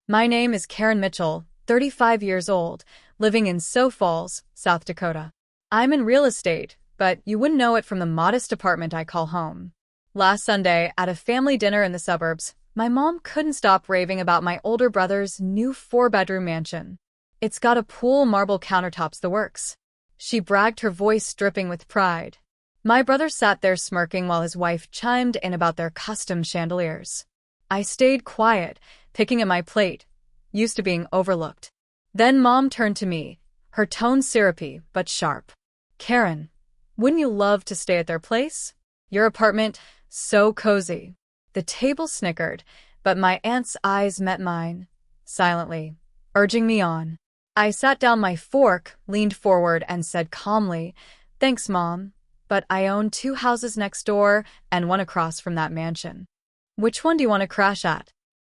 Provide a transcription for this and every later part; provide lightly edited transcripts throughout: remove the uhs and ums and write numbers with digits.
My name is Karen Mitchell, 35 years old, living in Sioux Falls, South Dakota. I'm in real estate, but you wouldn't know it from the modest apartment I call home. Last Sunday, at a family dinner in the suburbs, my mom couldn't stop raving about my older brother's new 4-bedroom mansion. It's got a pool, marble countertops, the works. She bragged, her voice dripping with pride. My brother sat there smirking while his wife chimed in about their custom chandeliers. I stayed quiet, picking at my plate, used to being overlooked. Then Mom turned to me, her tone syrupy but sharp. Karen, wouldn't you love to stay at their place? Your apartment, so cozy. The table snickered, but my aunt's eyes met mine, silently, urging me on. I sat down my fork, leaned forward, and said calmly, Thanks, Mom, but I own 2 houses next door and one across from that mansion. Which one do you want to crash at?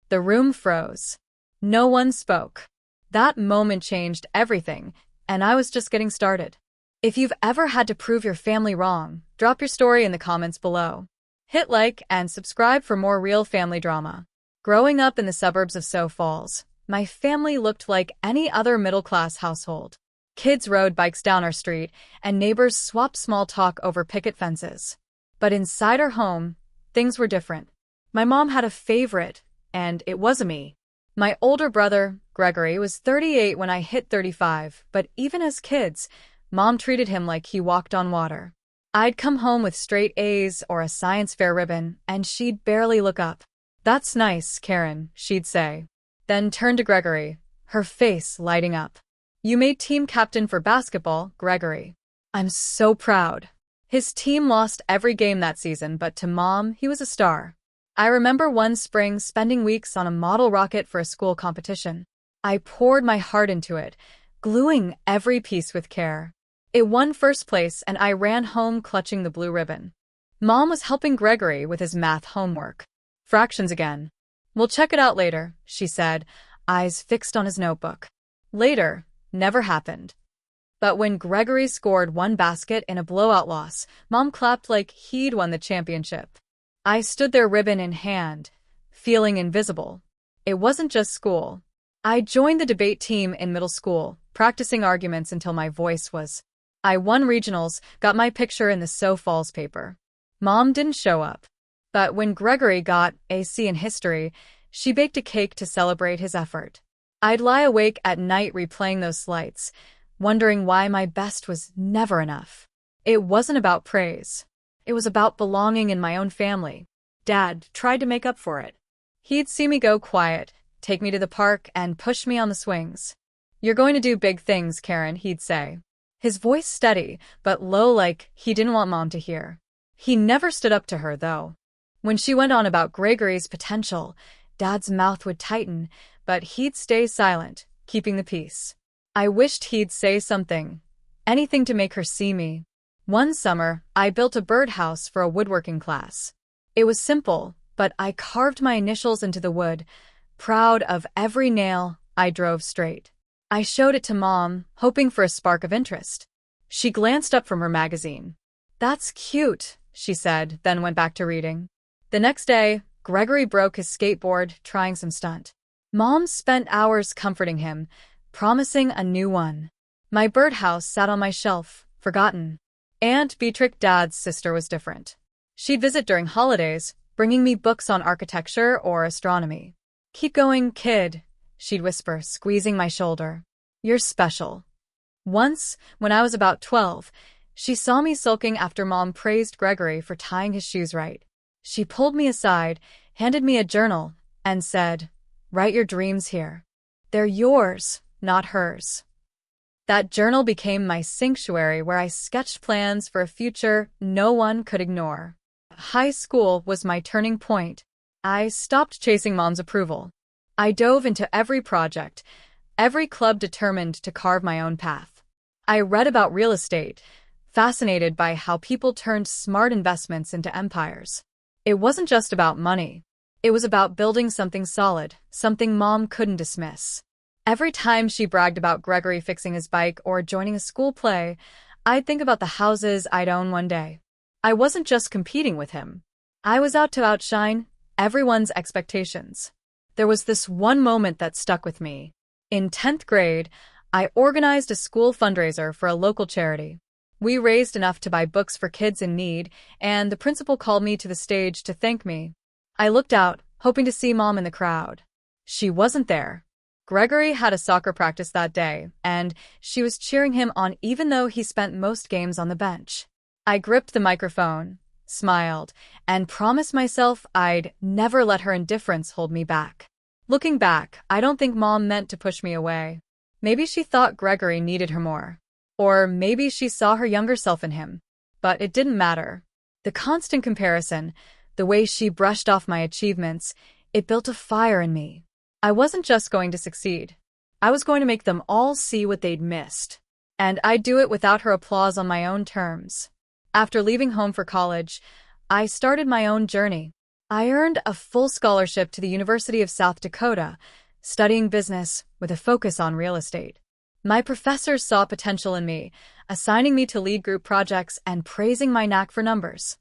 The room froze. No one spoke. That moment changed everything, and I was just getting started. If you've ever had to prove your family wrong, drop your story in the comments below. Hit like and subscribe for more real family drama. Growing up in the suburbs of Sioux Falls, my family looked like any other middle-class household. Kids rode bikes down our street, and neighbors swapped small talk over picket fences. But inside our home, things were different. My mom had a favorite, and it wasn't me. My older brother, Gregory, was 38 when I hit 35, but even as kids, Mom treated him like he walked on water. I'd come home with straight A's or a science fair ribbon, and she'd barely look up. That's nice, Karen, she'd say. Then turn to Gregory, her face lighting up. You made team captain for basketball, Gregory. I'm so proud. His team lost every game that season, but to Mom, he was a star. I remember one spring spending weeks on a model rocket for a school competition. I poured my heart into it, gluing every piece with care. It won first place, and I ran home clutching the blue ribbon. Mom was helping Gregory with his math homework. Fractions again. We'll check it out later, she said, eyes fixed on his notebook. Later never happened. But when Gregory scored 1 basket in a blowout loss, Mom clapped like he'd won the championship. I stood there, ribbon in hand, feeling invisible. It wasn't just school. I joined the debate team in middle school, practicing arguments until my voice was. I won regionals, got my picture in the Sioux Falls paper. Mom didn't show up. But when Gregory got a C in history, she baked a cake to celebrate his effort. I'd lie awake at night replaying those slights, wondering why my best was never enough. It wasn't about praise. It was about belonging in my own family. Dad tried to make up for it. He'd see me go quiet, take me to the park, and push me on the swings. You're going to do big things, Karen, he'd say. His voice steady, but low, like he didn't want Mom to hear. He never stood up to her, though. When she went on about Gregory's potential, Dad's mouth would tighten, but he'd stay silent, keeping the peace. I wished he'd say something, anything to make her see me. One summer, I built a birdhouse for a woodworking class. It was simple, but I carved my initials into the wood, proud of every nail I drove straight. I showed it to Mom, hoping for a spark of interest. She glanced up from her magazine. That's cute, she said, then went back to reading. The next day, Gregory broke his skateboard trying some stunt. Mom spent hours comforting him, promising a new one. My birdhouse sat on my shelf, forgotten. Aunt Beatrix, Dad's sister, was different. She'd visit during holidays, bringing me books on architecture or astronomy. Keep going, kid, she'd whisper, squeezing my shoulder. You're special. Once, when I was about 12, she saw me sulking after Mom praised Gregory for tying his shoes right. She pulled me aside, handed me a journal, and said, Write your dreams here. They're yours, not hers. That journal became my sanctuary where I sketched plans for a future no one could ignore. High school was my turning point. I stopped chasing Mom's approval. I dove into every project, every club, determined to carve my own path. I read about real estate, fascinated by how people turned smart investments into empires. It wasn't just about money. It was about building something solid, something Mom couldn't dismiss. Every time she bragged about Gregory fixing his bike or joining a school play, I'd think about the houses I'd own one day. I wasn't just competing with him. I was out to outshine everyone's expectations. There was this one moment that stuck with me. In 10th grade, I organized a school fundraiser for a local charity. We raised enough to buy books for kids in need, and the principal called me to the stage to thank me. I looked out, hoping to see Mom in the crowd. She wasn't there. Gregory had a soccer practice that day, and she was cheering him on even though he spent most games on the bench. I gripped the microphone, smiled, and promised myself I'd never let her indifference hold me back. Looking back, I don't think Mom meant to push me away. Maybe she thought Gregory needed her more. Or maybe she saw her younger self in him. But it didn't matter. The constant comparison, the way she brushed off my achievements, it built a fire in me. I wasn't just going to succeed. I was going to make them all see what they'd missed. And I'd do it without her applause on my own terms. After leaving home for college, I started my own journey. I earned a full scholarship to the University of South Dakota, studying business with a focus on real estate. My professors saw potential in me, assigning me to lead group projects and praising my knack for numbers.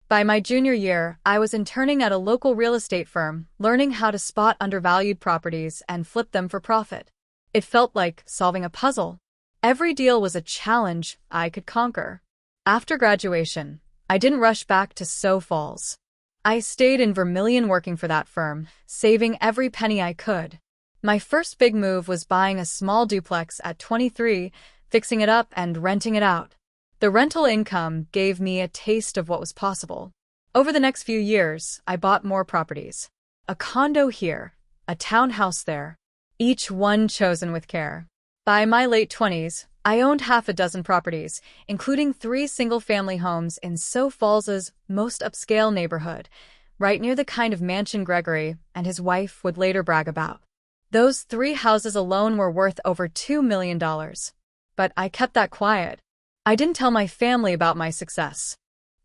By my junior year, I was interning at a local real estate firm, learning how to spot undervalued properties and flip them for profit. It felt like solving a puzzle. Every deal was a challenge I could conquer. After graduation, I didn't rush back to Sioux Falls. I stayed in Vermilion working for that firm, saving every penny I could. My first big move was buying a small duplex at 23, fixing it up and renting it out. The rental income gave me a taste of what was possible. Over the next few years, I bought more properties. A condo here, a townhouse there, each one chosen with care. By my late 20s, I owned half a dozen properties, including 3 single-family homes in Sioux Falls's most upscale neighborhood, right near the kind of mansion Gregory and his wife would later brag about. Those 3 houses alone were worth over $2 million. But I kept that quiet. I didn't tell my family about my success.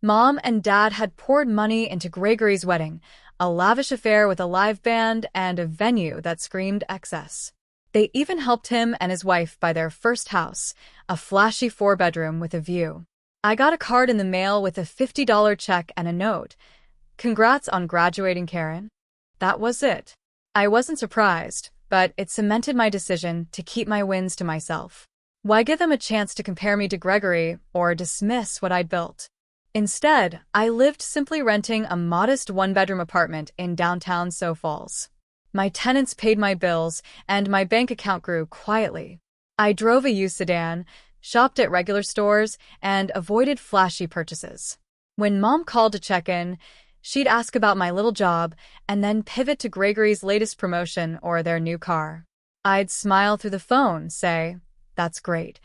Mom and Dad had poured money into Gregory's wedding, a lavish affair with a live band and a venue that screamed excess. They even helped him and his wife buy their first house, a flashy 4-bedroom with a view. I got a card in the mail with a $50 check and a note. "Congrats on graduating, Karen." That was it. I wasn't surprised, but it cemented my decision to keep my wins to myself. Why give them a chance to compare me to Gregory or dismiss what I'd built? Instead, I lived simply renting a modest 1-bedroom apartment in downtown Sioux Falls. My tenants paid my bills, and my bank account grew quietly. I drove a used sedan, shopped at regular stores, and avoided flashy purchases. When Mom called to check in, she'd ask about my little job and then pivot to Gregory's latest promotion or their new car. I'd smile through the phone, say, "That's great,"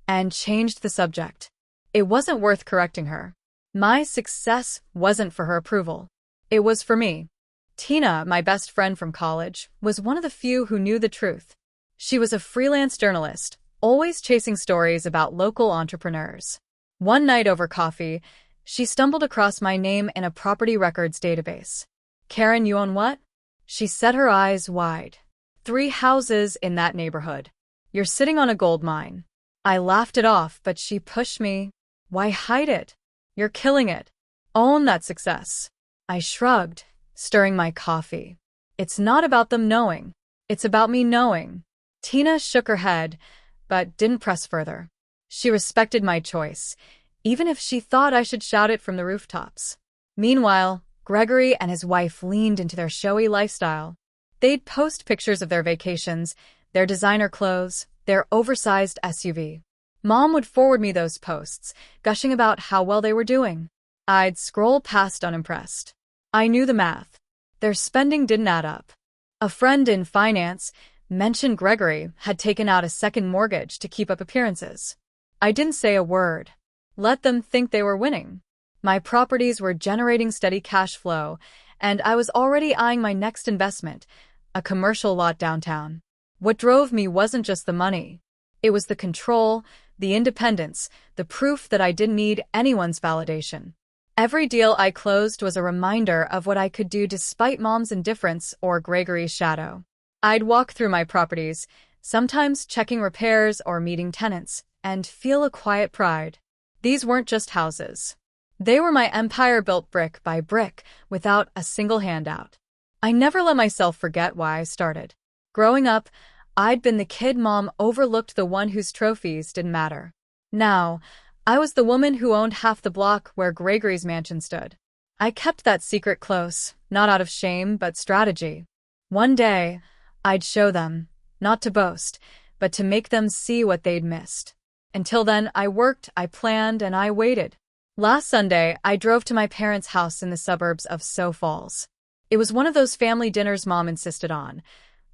and changed the subject. It wasn't worth correcting her. My success wasn't for her approval. It was for me. Tina, my best friend from college, was one of the few who knew the truth. She was a freelance journalist, always chasing stories about local entrepreneurs. One night over coffee, she stumbled across my name in a property records database. "Karen, you own what?" She set her eyes wide. 3 houses in that neighborhood. "You're sitting on a gold mine." I laughed it off, but she pushed me. "Why hide it? You're killing it. Own that success." I shrugged, stirring my coffee. "It's not about them knowing. It's about me knowing." Tina shook her head, but didn't press further. She respected my choice, even if she thought I should shout it from the rooftops. Meanwhile, Gregory and his wife leaned into their showy lifestyle. They'd post pictures of their vacations, their designer clothes, their oversized SUV. Mom would forward me those posts, gushing about how well they were doing. I'd scroll past unimpressed. I knew the math. Their spending didn't add up. A friend in finance mentioned Gregory had taken out a second mortgage to keep up appearances. I didn't say a word. Let them think they were winning. My properties were generating steady cash flow, and I was already eyeing my next investment, a commercial lot downtown. What drove me wasn't just the money. It was the control, the independence, the proof that I didn't need anyone's validation. Every deal I closed was a reminder of what I could do despite Mom's indifference or Gregory's shadow. I'd walk through my properties, sometimes checking repairs or meeting tenants, and feel a quiet pride. These weren't just houses. They were my empire built brick by brick, without a single handout. I never let myself forget why I started. Growing up, I'd been the kid Mom overlooked, the one whose trophies didn't matter. Now, I was the woman who owned half the block where Gregory's mansion stood. I kept that secret close, not out of shame, but strategy. One day, I'd show them, not to boast, but to make them see what they'd missed. Until then, I worked, I planned, and I waited. Last Sunday, I drove to my parents' house in the suburbs of Sioux Falls. It was one of those family dinners Mom insisted on,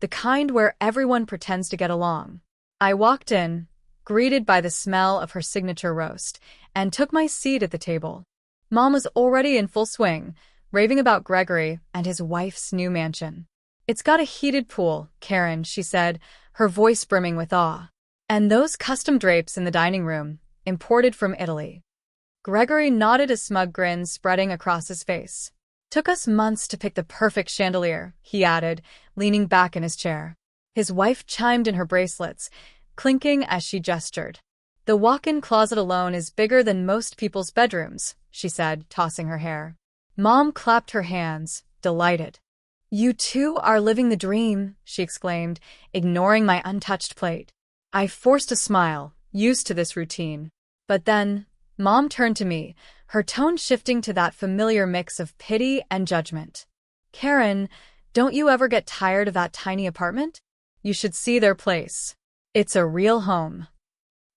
the kind where everyone pretends to get along. I walked in, greeted by the smell of her signature roast, and took my seat at the table. Mom was already in full swing, raving about Gregory and his wife's new mansion. "It's got a heated pool, Karen," she said, her voice brimming with awe. "And those custom drapes in the dining room, imported from Italy." Gregory nodded, a smug grin spreading across his face. "Took us months to pick the perfect chandelier," he added, leaning back in his chair. His wife chimed in her bracelets, clinking as she gestured. "The walk-in closet alone is bigger than most people's bedrooms," she said, tossing her hair. Mom clapped her hands, delighted. "You two are living the dream," she exclaimed, ignoring my untouched plate. I forced a smile, used to this routine. But then, Mom turned to me, her tone shifting to that familiar mix of pity and judgment. "Karen, don't you ever get tired of that tiny apartment? You should see their place. It's a real home."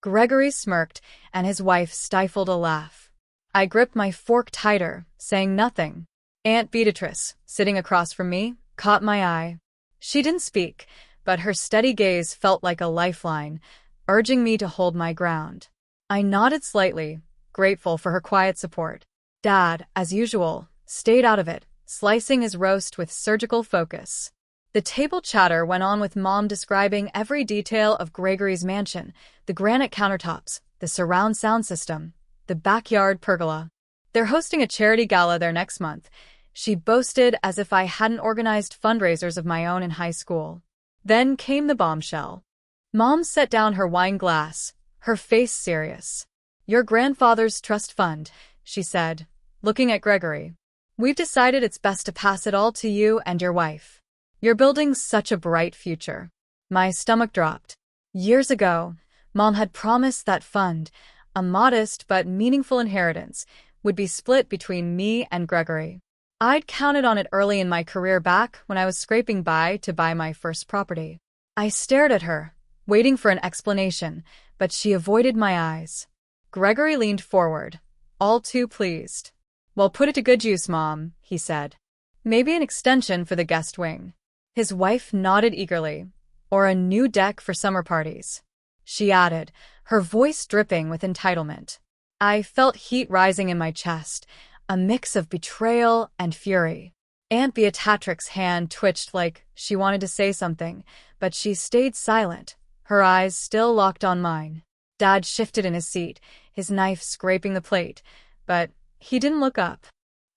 Gregory smirked, and his wife stifled a laugh. I gripped my fork tighter, saying nothing. Aunt Beatrice, sitting across from me, caught my eye. She didn't speak, but her steady gaze felt like a lifeline, urging me to hold my ground. I nodded slightly, grateful for her quiet support. Dad, as usual, stayed out of it, slicing his roast with surgical focus. The table chatter went on, with Mom describing every detail of Gregory's mansion, the granite countertops, the surround sound system, the backyard pergola. "They're hosting a charity gala there next month," she boasted, as if I hadn't organized fundraisers of my own in high school. Then came the bombshell. Mom set down her wine glass, her face serious. "Your grandfather's trust fund," she said, looking at Gregory. "We've decided it's best to pass it all to you and your wife. You're building such a bright future." My stomach dropped. Years ago, Mom had promised that fund, a modest but meaningful inheritance, would be split between me and Gregory. I'd counted on it early in my career, back when I was scraping by to buy my first property. I stared at her, waiting for an explanation, but she avoided my eyes. Gregory leaned forward, all too pleased. "Well, put it to good use, Mom," he said. "Maybe an extension for the guest wing." His wife nodded eagerly. "Or a new deck for summer parties," she added, her voice dripping with entitlement. I felt heat rising in my chest, a mix of betrayal and fury. Aunt Beatrix's hand twitched like she wanted to say something, but she stayed silent, her eyes still locked on mine. Dad shifted in his seat, his knife scraping the plate, but he didn't look up.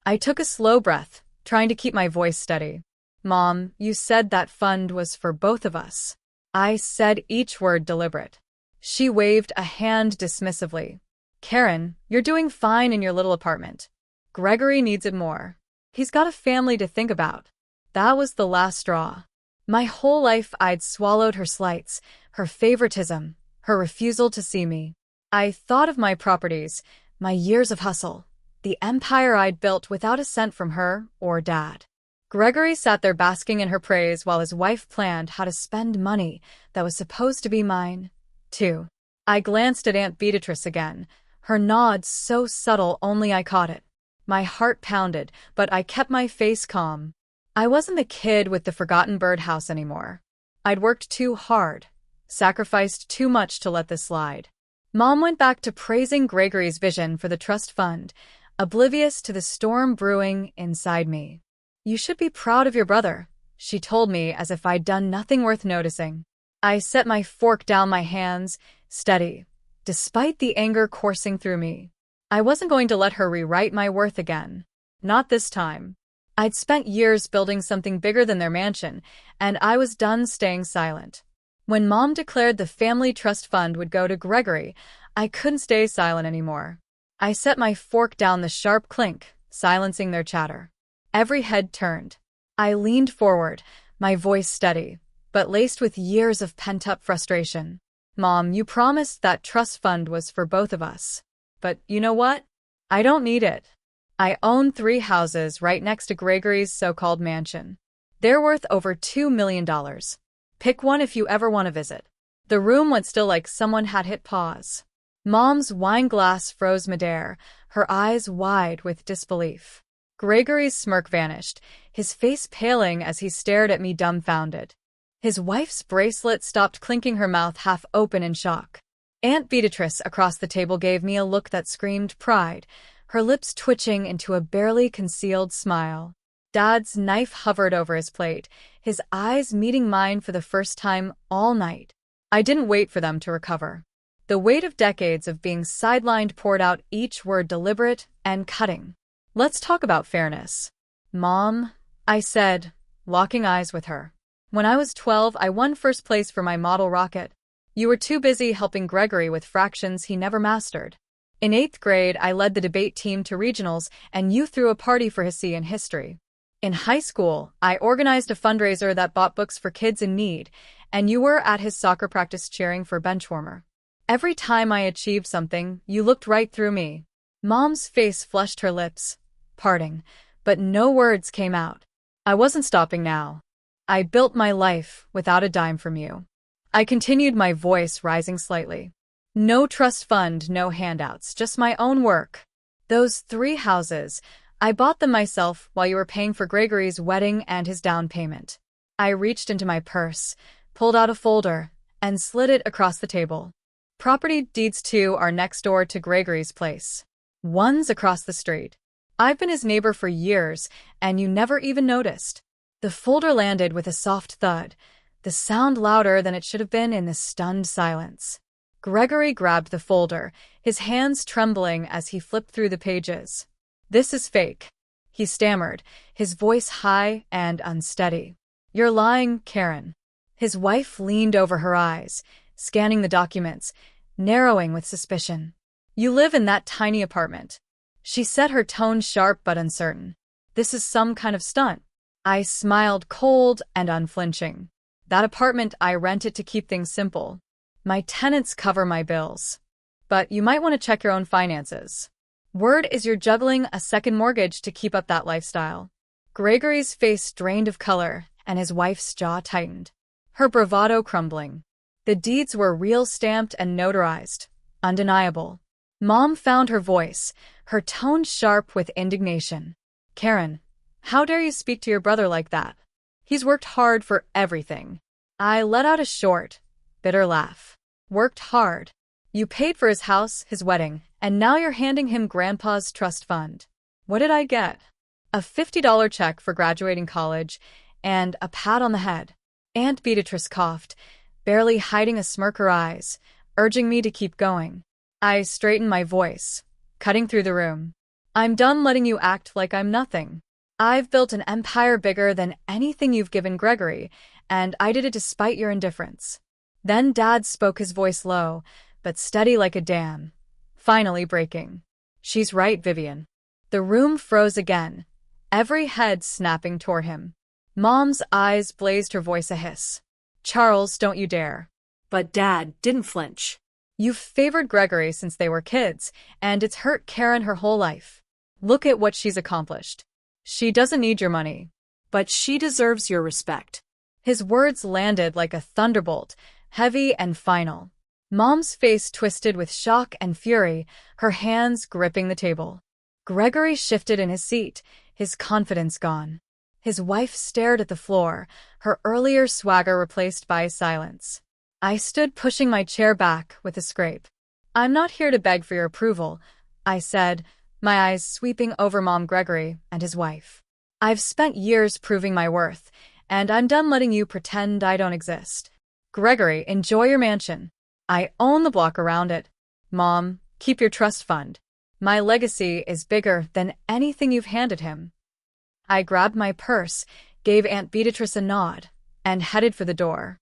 I took a slow breath, trying to keep my voice steady. "Mom, you said that fund was for both of us." I said each word deliberate. She waved a hand dismissively. "Karen, you're doing fine in your little apartment. Gregory needs it more. He's got a family to think about." That was the last straw. My whole life I'd swallowed her slights, her favoritism, her refusal to see me. I thought of my properties, my years of hustle, the empire I'd built without a cent from her or Dad. Gregory sat there basking in her praise while his wife planned how to spend money that was supposed to be mine, too. I glanced at Aunt Beatrice again, her nod so subtle only I caught it. My heart pounded, but I kept my face calm. I wasn't the kid with the forgotten birdhouse anymore. I'd worked too hard, sacrificed too much to let this slide. Mom went back to praising Gregory's vision for the trust fund, oblivious to the storm brewing inside me. "You should be proud of your brother," she told me, as if I'd done nothing worth noticing. I set my fork down, my hands steady, despite the anger coursing through me. I wasn't going to let her rewrite my worth again. Not this time. I'd spent years building something bigger than their mansion, and I was done staying silent. When Mom declared the family trust fund would go to Gregory, I couldn't stay silent anymore. I set my fork down, the sharp clink, silencing their chatter. Every head turned. I leaned forward, my voice steady, but laced with years of pent-up frustration. Mom, you promised that trust fund was for both of us. But you know what? I don't need it. I own 3 houses right next to Gregory's so-called mansion. They're worth over $2 million. Pick one if you ever want to visit. The room went still like someone had hit pause. Mom's wine glass froze midair, her eyes wide with disbelief. Gregory's smirk vanished, his face paling as he stared at me dumbfounded. His wife's bracelet stopped clinking, her mouth half open in shock. Aunt Beatrice across the table gave me a look that screamed pride, her lips twitching into a barely concealed smile. Dad's knife hovered over his plate, his eyes meeting mine for the first time all night. I didn't wait for them to recover. The weight of decades of being sidelined poured out, each word deliberate and cutting. Let's talk about fairness. Mom, I said, locking eyes with her. When I was 12, I won first place for my model rocket. You were too busy helping Gregory with fractions he never mastered. In 8th grade, I led the debate team to regionals, and you threw a party for his C in history. In high school, I organized a fundraiser that bought books for kids in need, and you were at his soccer practice cheering for Benchwarmer. Every time I achieved something, you looked right through me. Mom's face flushed, her lips parting, but no words came out. I wasn't stopping now. I built my life without a dime from you. I continued, my voice rising slightly. No trust fund, no handouts, just my own work. Those 3 houses, I bought them myself while you were paying for Gregory's wedding and his down payment. I reached into my purse, pulled out a folder, and slid it across the table. Property deeds 2 are next door to Gregory's place. 1's across the street. I've been his neighbor for years, and you never even noticed. The folder landed with a soft thud, the sound louder than it should have been in the stunned silence. Gregory grabbed the folder, his hands trembling as he flipped through the pages. This is fake, he stammered, his voice high and unsteady. You're lying, Karen. His wife leaned over, her eyes, scanning the documents, narrowing with suspicion. You live in that tiny apartment. She said, her tone sharp but uncertain. This is some kind of stunt. I smiled, cold and unflinching. That apartment, I rent it to keep things simple. My tenants cover my bills. But you might want to check your own finances. Word is you're juggling a second mortgage to keep up that lifestyle. Gregory's face drained of color, and his wife's jaw tightened, her bravado crumbling. The deeds were real, stamped and notarized, undeniable. Mom found her voice, her tone sharp with indignation. Karen, how dare you speak to your brother like that? He's worked hard for everything. I let out a short, bitter laugh. Worked hard? You paid for his house, his wedding, and now you're handing him Grandpa's trust fund. What did I get? A $50 check for graduating college, and a pat on the head. Aunt Beatrice coughed, barely hiding a smirk, her eyes, urging me to keep going. I straightened my voice, cutting through the room. I'm done letting you act like I'm nothing. I've built an empire bigger than anything you've given Gregory, and I did it despite your indifference. Then Dad spoke, his voice low, but steady like a dam, finally breaking. She's right, Vivian. The room froze again, every head snapping toward him. Mom's eyes blazed, her voice a hiss. Charles, don't you dare. But Dad didn't flinch. You've favored Gregory since they were kids, and it's hurt Karen her whole life. Look at what she's accomplished. She doesn't need your money. But she deserves your respect. His words landed like a thunderbolt, heavy and final. Mom's face twisted with shock and fury, her hands gripping the table. Gregory shifted in his seat, his confidence gone. His wife stared at the floor, her earlier swagger replaced by silence. I stood, pushing my chair back with a scrape. I'm not here to beg for your approval, I said, my eyes sweeping over Mom, Gregory, and his wife. I've spent years proving my worth, and I'm done letting you pretend I don't exist. Gregory, enjoy your mansion. I own the block around it. Mom, keep your trust fund. My legacy is bigger than anything you've handed him. I grabbed my purse, gave Aunt Beatrice a nod, and headed for the door.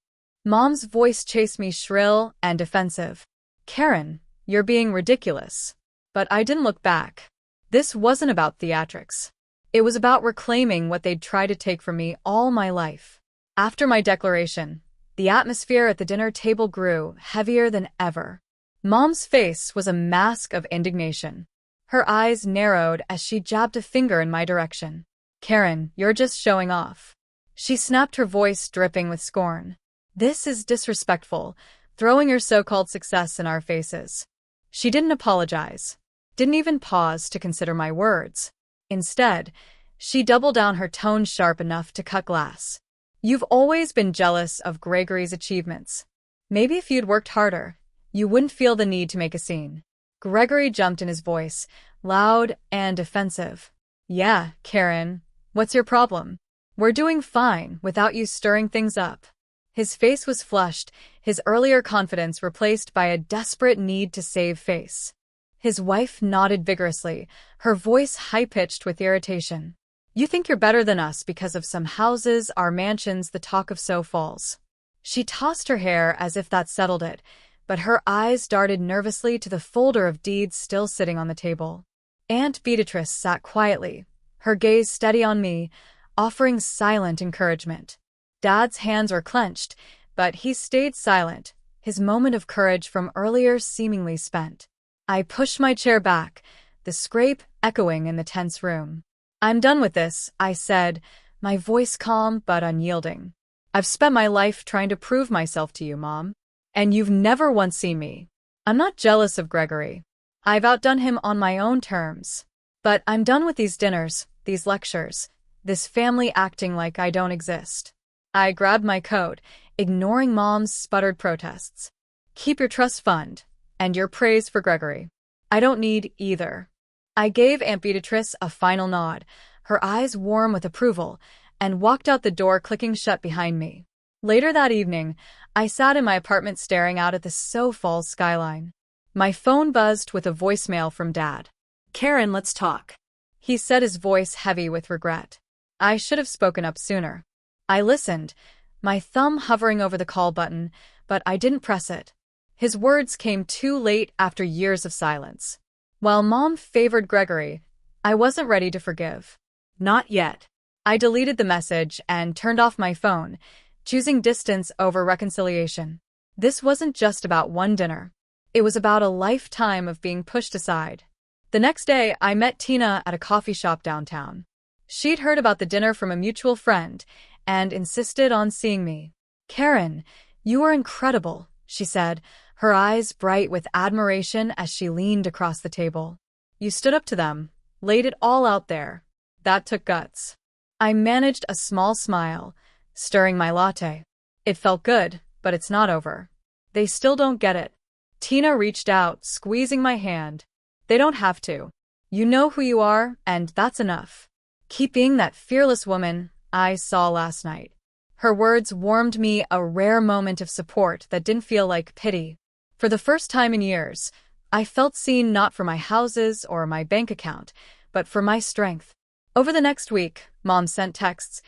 Mom's voice chased me, shrill and defensive. Karen, you're being ridiculous. But I didn't look back. This wasn't about theatrics. It was about reclaiming what they'd tried to take from me all my life. After my declaration, the atmosphere at the dinner table grew heavier than ever. Mom's face was a mask of indignation. Her eyes narrowed as she jabbed a finger in my direction. "Karen, you're just showing off." She snapped, her voice dripping with scorn. "This is disrespectful, throwing your so-called success in our faces." She didn't apologize, didn't even pause to consider my words. Instead, she doubled down, her tone sharp enough to cut glass. "You've always been jealous of Gregory's achievements. Maybe if you'd worked harder, you wouldn't feel the need to make a scene." Gregory jumped in, his voice loud and offensive. "Yeah, Karen, what's your problem? We're doing fine without you stirring things up." His face was flushed, his earlier confidence replaced by a desperate need to save face. His wife nodded vigorously, her voice high-pitched with irritation. "You think you're better than us because of some houses, our mansions, the talk of Sioux Falls." She tossed her hair as if that settled it, but her eyes darted nervously to the folder of deeds still sitting on the table. Aunt Beatrice sat quietly, her gaze steady on me, offering silent encouragement. Dad's hands were clenched, but he stayed silent, his moment of courage from earlier seemingly spent. I pushed my chair back, the scrape echoing in the tense room. "I'm done with this," I said, my voice calm but unyielding. "I've spent my life trying to prove myself to you, Mom, and you've never once seen me. I'm not jealous of Gregory. I've outdone him on my own terms. But I'm done with these dinners, these lectures, this family acting like I don't exist." I grabbed my coat, ignoring Mom's sputtered protests. "Keep your trust fund, and your praise for Gregory. I don't need either." I gave Aunt Beatrice a final nod, her eyes warm with approval, and walked out the door, clicking shut behind me. Later that evening, I sat in my apartment staring out at the Sioux Falls skyline. My phone buzzed with a voicemail from Dad. "Karen, let's talk." He said, his voice heavy with regret. I should have spoken up sooner. I listened, my thumb hovering over the call button, but I didn't press it. His words came too late after years of silence. While Mom favored Gregory, I wasn't ready to forgive. Not yet. I deleted the message and turned off my phone, choosing distance over reconciliation. This wasn't just about one dinner. It was about a lifetime of being pushed aside. The next day, I met Tina at a coffee shop downtown. She'd heard about the dinner from a mutual friend and insisted on seeing me. "Karen, you are incredible," she said, her eyes bright with admiration as she leaned across the table. "You stood up to them, laid it all out there. That took guts." I managed a small smile, stirring my latte. "It felt good, but it's not over. They still don't get it." Tina reached out, squeezing my hand. "They don't have to. You know who you are, and that's enough. Keep being that fearless woman I saw last night." Her words warmed me, a rare moment of support that didn't feel like pity. For the first time in years, I felt seen, not for my houses or my bank account, but for my strength. Over the next week, Mom sent texts,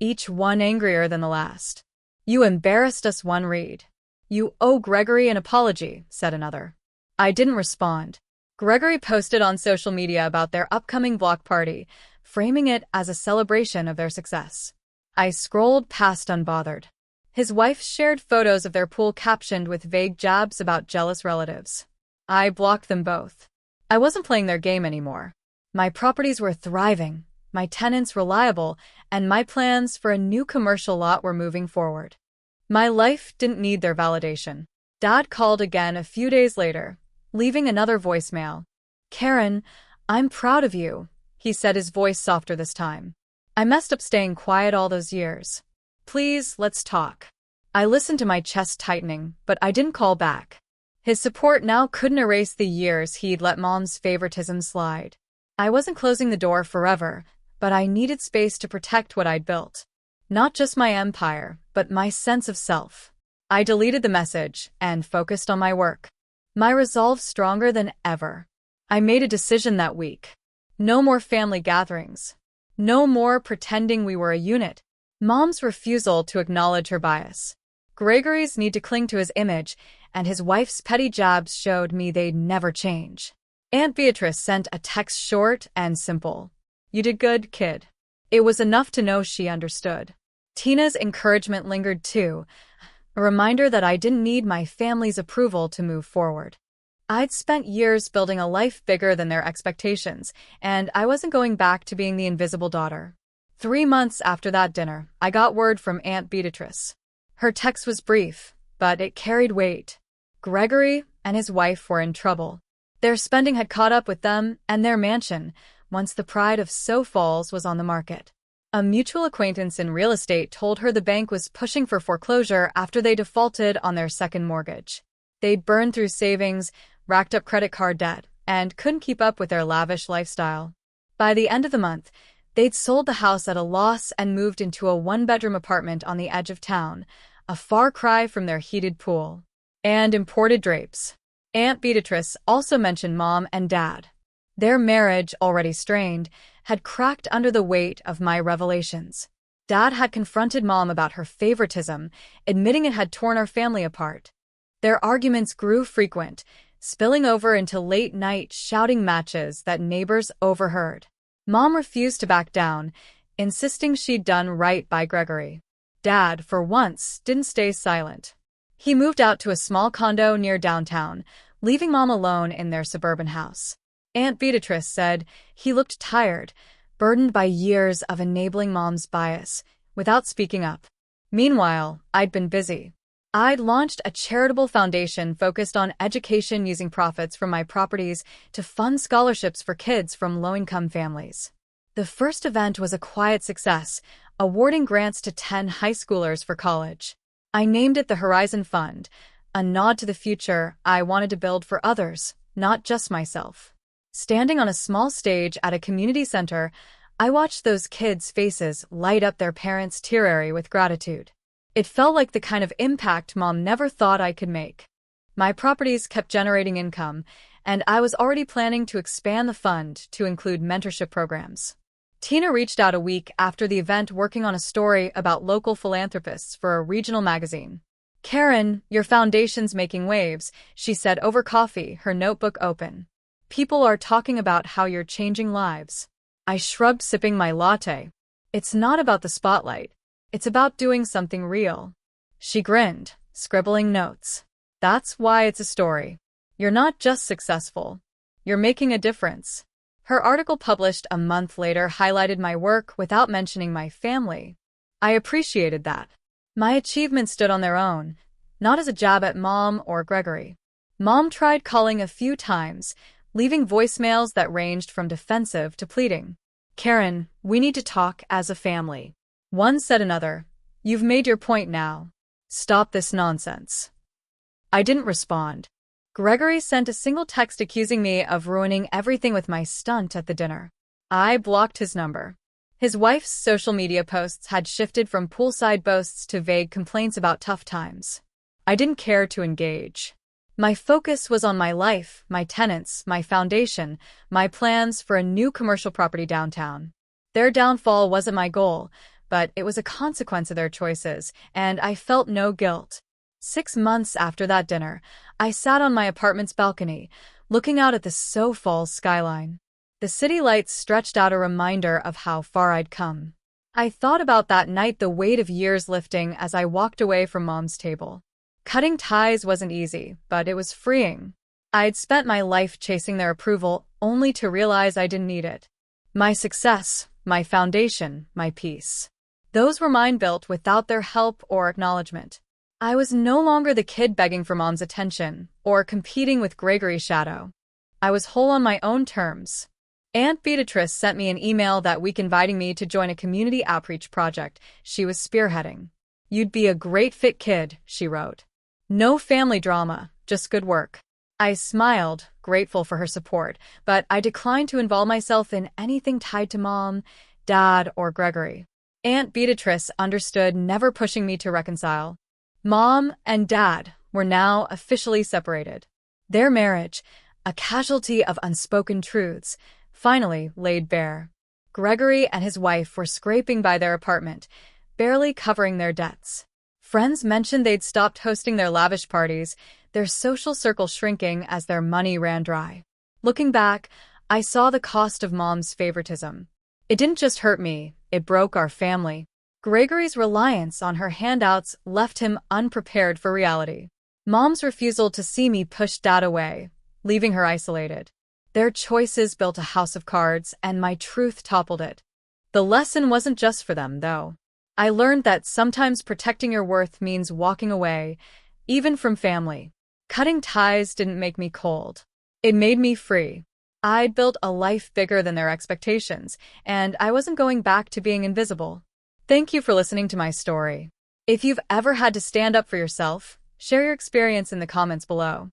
each one angrier than the last. "You embarrassed us," one read. "You owe Gregory an apology," said another. I didn't respond. Gregory posted on social media about their upcoming block party, framing it as a celebration of their success. I scrolled past unbothered. His wife shared photos of their pool captioned with vague jabs about jealous relatives. I blocked them both. I wasn't playing their game anymore. My properties were thriving, my tenants reliable, and my plans for a new commercial lot were moving forward. My life didn't need their validation. Dad called again a few days later, leaving another voicemail. "Karen, I'm proud of you," he said, his voice softer this time. "I messed up staying quiet all those years. Please, let's talk." I listened to my chest tightening, but I didn't call back. His support now couldn't erase the years he'd let Mom's favoritism slide. I wasn't closing the door forever, but I needed space to protect what I'd built. Not just my empire, but my sense of self. I deleted the message and focused on my work. My resolve stronger than ever. I made a decision that week. No more family gatherings. No more pretending we were a unit. Mom's refusal to acknowledge her bias. Gregory's need to cling to his image, and his wife's petty jabs showed me they'd never change. Aunt Beatrice sent a text, short and simple. "You did good, kid." It was enough to know she understood. Tina's encouragement lingered too, a reminder that I didn't need my family's approval to move forward. I'd spent years building a life bigger than their expectations, and I wasn't going back to being the invisible daughter. 3 months after that dinner, I got word from Aunt Beatrice. Her text was brief, but it carried weight. Gregory and his wife were in trouble. Their spending had caught up with them and their mansion, once the pride of Sioux Falls was on the market. A mutual acquaintance in real estate told her the bank was pushing for foreclosure after they defaulted on their second mortgage. They'd burned through savings, racked up credit card debt, and couldn't keep up with their lavish lifestyle. By the end of the month, they'd sold the house at a loss and moved into a one-bedroom apartment on the edge of town, a far cry from their heated pool and imported drapes. Aunt Beatrice also mentioned Mom and Dad. Their marriage, already strained, had cracked under the weight of my revelations. Dad had confronted Mom about her favoritism, admitting it had torn our family apart. Their arguments grew frequent, spilling over into late-night shouting matches that neighbors overheard. Mom refused to back down, insisting she'd done right by Gregory. Dad, for once, didn't stay silent. He moved out to a small condo near downtown, leaving Mom alone in their suburban house. Aunt Beatrice said he looked tired, burdened by years of enabling Mom's bias, without speaking up. Meanwhile, I'd been busy. I'd launched a charitable foundation focused on education using profits from my properties to fund scholarships for kids from low-income families. The first event was a quiet success, awarding grants to 10 high schoolers for college. I named it the Horizon Fund, a nod to the future I wanted to build for others, not just myself. Standing on a small stage at a community center, I watched those kids' faces light up, their parents teary with gratitude. It felt like the kind of impact Mom never thought I could make. My properties kept generating income, and I was already planning to expand the fund to include mentorship programs. Tina reached out a week after the event, working on a story about local philanthropists for a regional magazine. "Karen, your foundation's making waves," she said over coffee, her notebook open. "People are talking about how you're changing lives." I shrugged, sipping my latte. "It's not about the spotlight. It's about doing something real." She grinned, scribbling notes. "That's why it's a story. You're not just successful. You're making a difference." Her article, published a month later, highlighted my work without mentioning my family. I appreciated that. My achievements stood on their own, not as a jab at Mom or Gregory. Mom tried calling a few times, leaving voicemails that ranged from defensive to pleading. "Karen, we need to talk as a family." One said another, "You've made your point now. Stop this nonsense." I didn't respond. Gregory sent a single text accusing me of ruining everything with my stunt at the dinner. I blocked his number. His wife's social media posts had shifted from poolside boasts to vague complaints about tough times. I didn't care to engage. My focus was on my life, my tenants, my foundation, my plans for a new commercial property downtown. Their downfall wasn't my goal, but it was a consequence of their choices, and I felt no guilt. 6 months after that dinner, I sat on my apartment's balcony, looking out at the Sioux Falls skyline. The city lights stretched out, a reminder of how far I'd come. I thought about that night, the weight of years lifting as I walked away from Mom's table. Cutting ties wasn't easy, but it was freeing. I'd spent my life chasing their approval, only to realize I didn't need it. My success, my foundation, my peace. Those were mine, built without their help or acknowledgement. I was no longer the kid begging for Mom's attention or competing with Gregory's shadow. I was whole on my own terms. Aunt Beatrice sent me an email that week inviting me to join a community outreach project she was spearheading. "You'd be a great fit, kid," she wrote. "No family drama, just good work." I smiled, grateful for her support, but I declined to involve myself in anything tied to Mom, Dad, or Gregory. Aunt Beatrice understood, never pushing me to reconcile. Mom and Dad were now officially separated. Their marriage, a casualty of unspoken truths, finally laid bare. Gregory and his wife were scraping by their apartment, barely covering their debts. Friends mentioned they'd stopped hosting their lavish parties, their social circle shrinking as their money ran dry. Looking back, I saw the cost of Mom's favoritism. It didn't just hurt me, it broke our family. Gregory's reliance on her handouts left him unprepared for reality. Mom's refusal to see me pushed Dad away, leaving her isolated. Their choices built a house of cards, and my truth toppled it. The lesson wasn't just for them, though. I learned that sometimes protecting your worth means walking away, even from family. Cutting ties didn't make me cold. It made me free. I'd built a life bigger than their expectations, and I wasn't going back to being invisible. Thank you for listening to my story. If you've ever had to stand up for yourself, share your experience in the comments below.